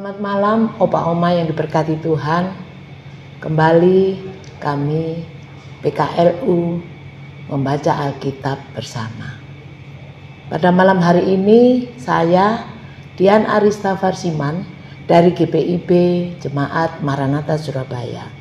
Selamat malam Opa Oma yang diberkati Tuhan. Kembali kami PKLU membaca Alkitab bersama. Pada malam hari ini saya Dian Arista Farsiman dari GPIB Jemaat Maranatha Surabaya.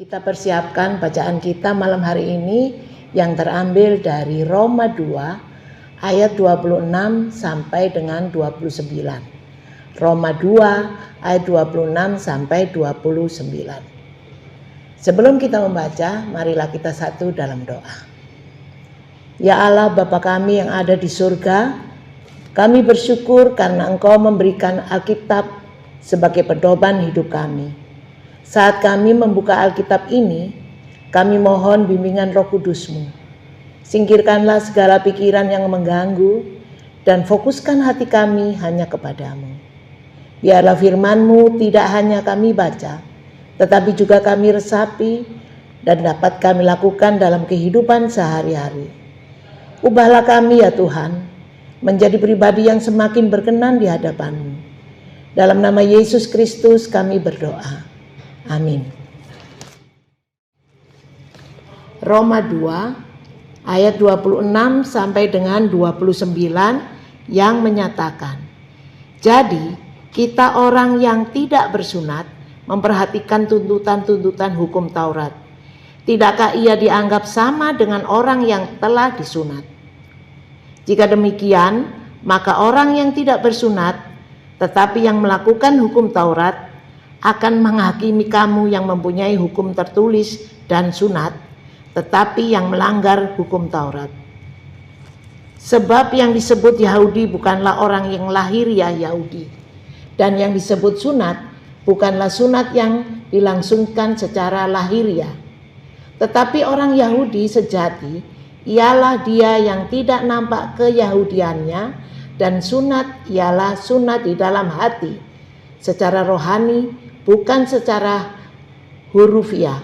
Kita persiapkan bacaan kita malam hari ini yang terambil dari Roma 2 ayat 26 sampai dengan 29. Roma 2 ayat 26 sampai 29. Sebelum kita membaca, marilah kita satu dalam doa. Ya Allah Bapa kami yang ada di surga, kami bersyukur karena Engkau memberikan Alkitab sebagai pedoman hidup kami. Saat kami membuka Alkitab ini, kami mohon bimbingan Roh Kudus-Mu. Singkirkanlah segala pikiran yang mengganggu dan fokuskan hati kami hanya kepadamu. Biarlah firman-Mu tidak hanya kami baca, tetapi juga kami resapi dan dapat kami lakukan dalam kehidupan sehari-hari. Ubahlah kami ya Tuhan, menjadi pribadi yang semakin berkenan di hadapan-Mu. Dalam nama Yesus Kristus kami berdoa. Amin. Roma 2 ayat 26 sampai dengan 29 yang menyatakan, jadi kita orang yang tidak bersunat memperhatikan tuntutan-tuntutan hukum Taurat. Tidakkah ia dianggap sama dengan orang yang telah disunat? Jika demikian, maka orang yang tidak bersunat tetapi yang melakukan hukum Taurat akan menghakimi kamu yang mempunyai hukum tertulis dan sunat, tetapi yang melanggar hukum Taurat. Sebab yang disebut Yahudi bukanlah orang yang lahiriah Yahudi, dan yang disebut sunat bukanlah sunat yang dilangsungkan secara lahiriah. Tetapi orang Yahudi sejati ialah dia yang tidak nampak keyahudiannya, dan sunat ialah sunat di dalam hati, secara rohani, bukan secara hurufiah.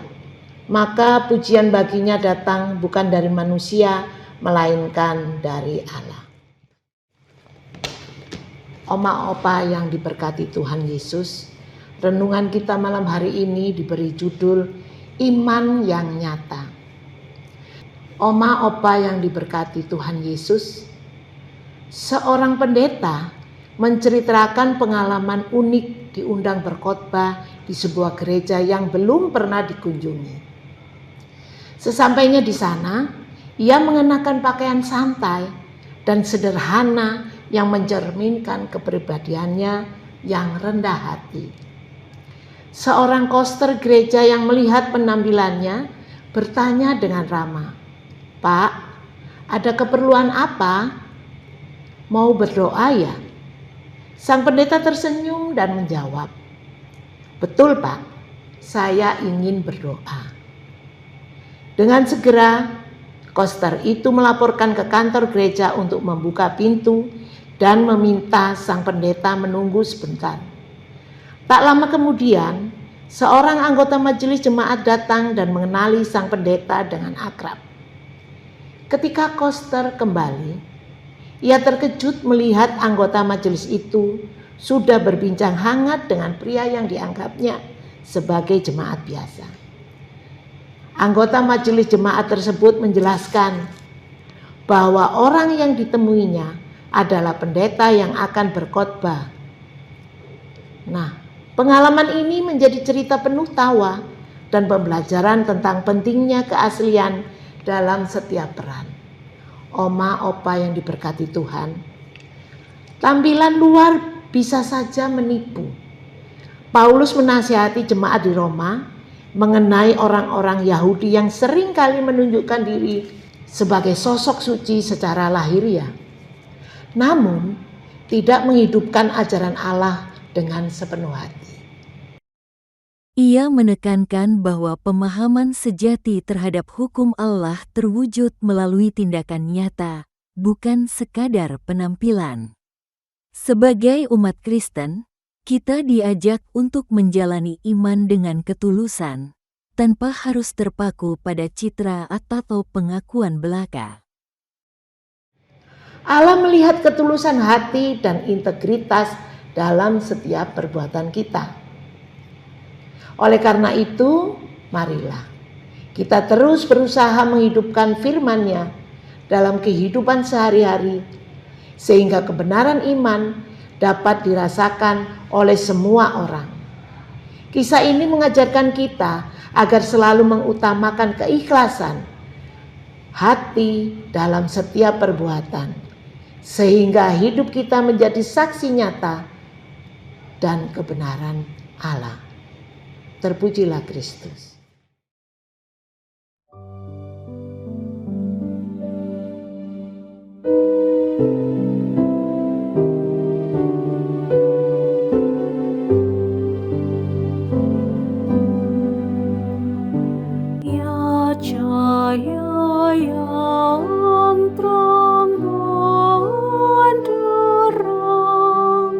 Maka pujian baginya datang bukan dari manusia, melainkan dari Allah. Oma opa yang diberkati Tuhan Yesus, renungan kita malam hari ini diberi judul Iman yang Nyata. Oma opa yang diberkati Tuhan Yesus, seorang pendeta menceritakan pengalaman unik diundang berkhotbah di sebuah gereja yang belum pernah dikunjungi. Sesampainya di sana, ia mengenakan pakaian santai dan sederhana yang mencerminkan kepribadiannya yang rendah hati. Seorang koster gereja yang melihat penampilannya bertanya dengan ramah, "Pak, ada keperluan apa? Mau berdoa ya?" Sang pendeta tersenyum dan menjawab, "Betul Pak, saya ingin berdoa." Dengan segera, koster itu melaporkan ke kantor gereja untuk membuka pintu dan meminta sang pendeta menunggu sebentar. Tak lama kemudian, seorang anggota majelis jemaat datang dan mengenali sang pendeta dengan akrab. Ketika koster kembali, ia terkejut melihat anggota majelis itu sudah berbincang hangat dengan pria yang dianggapnya sebagai jemaat biasa. Anggota majelis jemaat tersebut menjelaskan bahwa orang yang ditemuinya adalah pendeta yang akan berkhotbah. Nah, pengalaman ini menjadi cerita penuh tawa dan pembelajaran tentang pentingnya keaslian dalam setiap peran. Oma, opa yang diberkati Tuhan, tampilan luar bisa saja menipu. Paulus menasihati jemaat di Roma mengenai orang-orang Yahudi yang sering kali menunjukkan diri sebagai sosok suci secara lahiriah, namun tidak menghidupkan ajaran Allah dengan sepenuh hati. Ia menekankan bahwa pemahaman sejati terhadap hukum Allah terwujud melalui tindakan nyata, bukan sekadar penampilan. Sebagai umat Kristen, kita diajak untuk menjalani iman dengan ketulusan, tanpa harus terpaku pada citra atau pengakuan belaka. Allah melihat ketulusan hati dan integritas dalam setiap perbuatan kita. Oleh karena itu, marilah kita terus berusaha menghidupkan firman-Nya dalam kehidupan sehari-hari, sehingga kebenaran iman dapat dirasakan oleh semua orang. Kisah ini mengajarkan kita agar selalu mengutamakan keikhlasan hati dalam setiap perbuatan, sehingga hidup kita menjadi saksi nyata dan kebenaran Allah. Terpujilah Kristus. Ya cahaya yang terang dan terang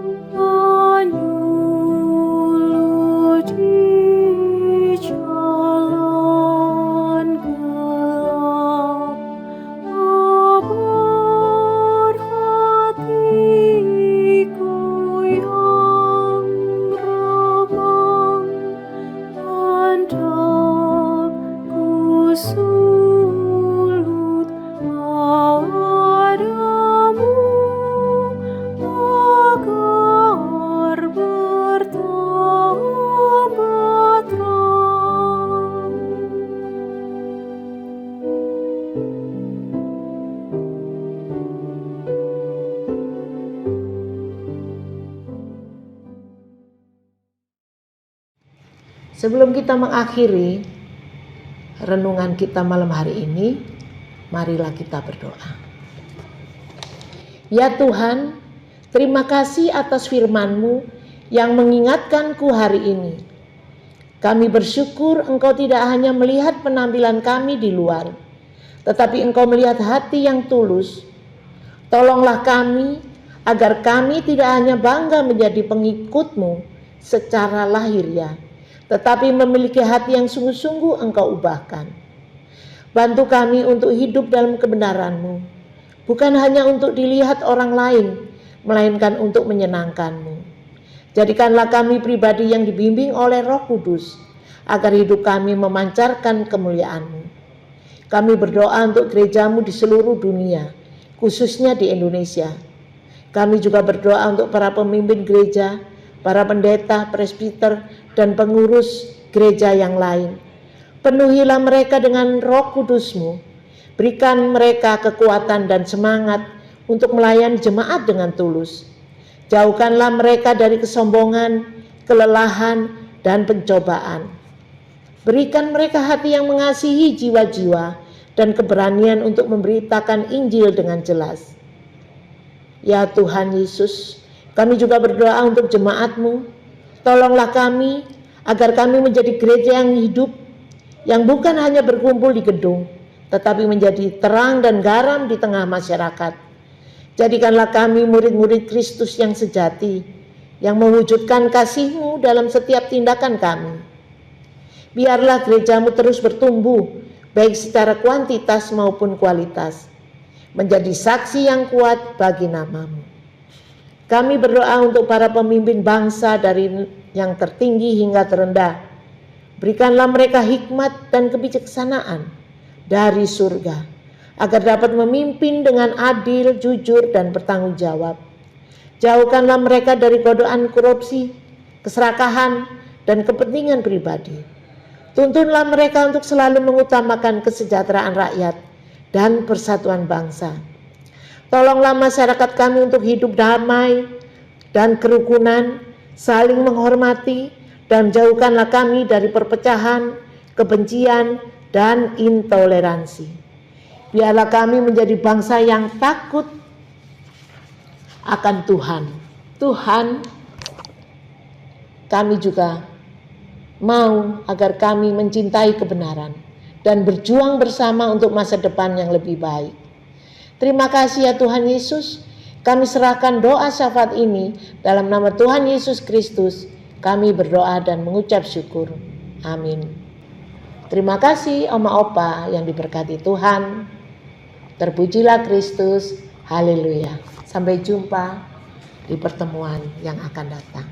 menyuluh di jalan gelap, kabar hatiku yang remang dan ku sulut padamu agar bertambah terang. Sebelum kita mengakhiri renungan kita malam hari ini, marilah kita berdoa. Ya Tuhan, terima kasih atas firman-Mu yang mengingatkanku hari ini. Kami bersyukur Engkau tidak hanya melihat penampilan kami di luar, tetapi Engkau melihat hati yang tulus. Tolonglah kami agar kami tidak hanya bangga menjadi pengikut-Mu secara lahiriah, tetapi memiliki hati yang sungguh-sungguh Engkau ubahkan. Bantu kami untuk hidup dalam kebenaran-Mu, bukan hanya untuk dilihat orang lain, melainkan untuk menyenangkan-Mu. Jadikanlah kami pribadi yang dibimbing oleh Roh Kudus, agar hidup kami memancarkan kemuliaan-Mu. Kami berdoa untuk gereja-Mu di seluruh dunia, khususnya di Indonesia. Kami juga berdoa untuk para pemimpin gereja, para pendeta, presbiter, dan pengurus gereja yang lain. Penuhilah mereka dengan Roh Kudus-Mu. Berikan mereka kekuatan dan semangat untuk melayani jemaat dengan tulus. Jauhkanlah mereka dari kesombongan, kelelahan, dan pencobaan. Berikan mereka hati yang mengasihi jiwa-jiwa dan keberanian untuk memberitakan Injil dengan jelas. Ya Tuhan Yesus, kami juga berdoa untuk jemaat-Mu. Tolonglah kami agar kami menjadi gereja yang hidup, yang bukan hanya berkumpul di gedung, tetapi menjadi terang dan garam di tengah masyarakat. Jadikanlah kami murid-murid Kristus yang sejati, yang mewujudkan kasih-Mu dalam setiap tindakan kami. Biarlah gereja-Mu terus bertumbuh, baik secara kuantitas maupun kualitas, menjadi saksi yang kuat bagi nama-Mu. Kami berdoa untuk para pemimpin bangsa dari yang tertinggi hingga terendah. Berikanlah mereka hikmat dan kebijaksanaan dari surga, agar dapat memimpin dengan adil, jujur, dan bertanggung jawab. Jauhkanlah mereka dari godaan korupsi, keserakahan, dan kepentingan pribadi. Tuntunlah mereka untuk selalu mengutamakan kesejahteraan rakyat dan persatuan bangsa. Tolonglah masyarakat kami untuk hidup damai dan kerukunan, saling menghormati, dan jauhkanlah kami dari perpecahan, kebencian, dan intoleransi. Biarlah kami menjadi bangsa yang takut akan Tuhan. Tuhan, kami juga mau agar kami mencintai kebenaran dan berjuang bersama untuk masa depan yang lebih baik. Terima kasih ya Tuhan Yesus. Kami serahkan doa syafaat ini dalam nama Tuhan Yesus Kristus. Kami berdoa dan mengucap syukur. Amin. Terima kasih Oma Opa yang diberkati Tuhan. Terpujilah Kristus. Haleluya. Sampai jumpa di pertemuan yang akan datang.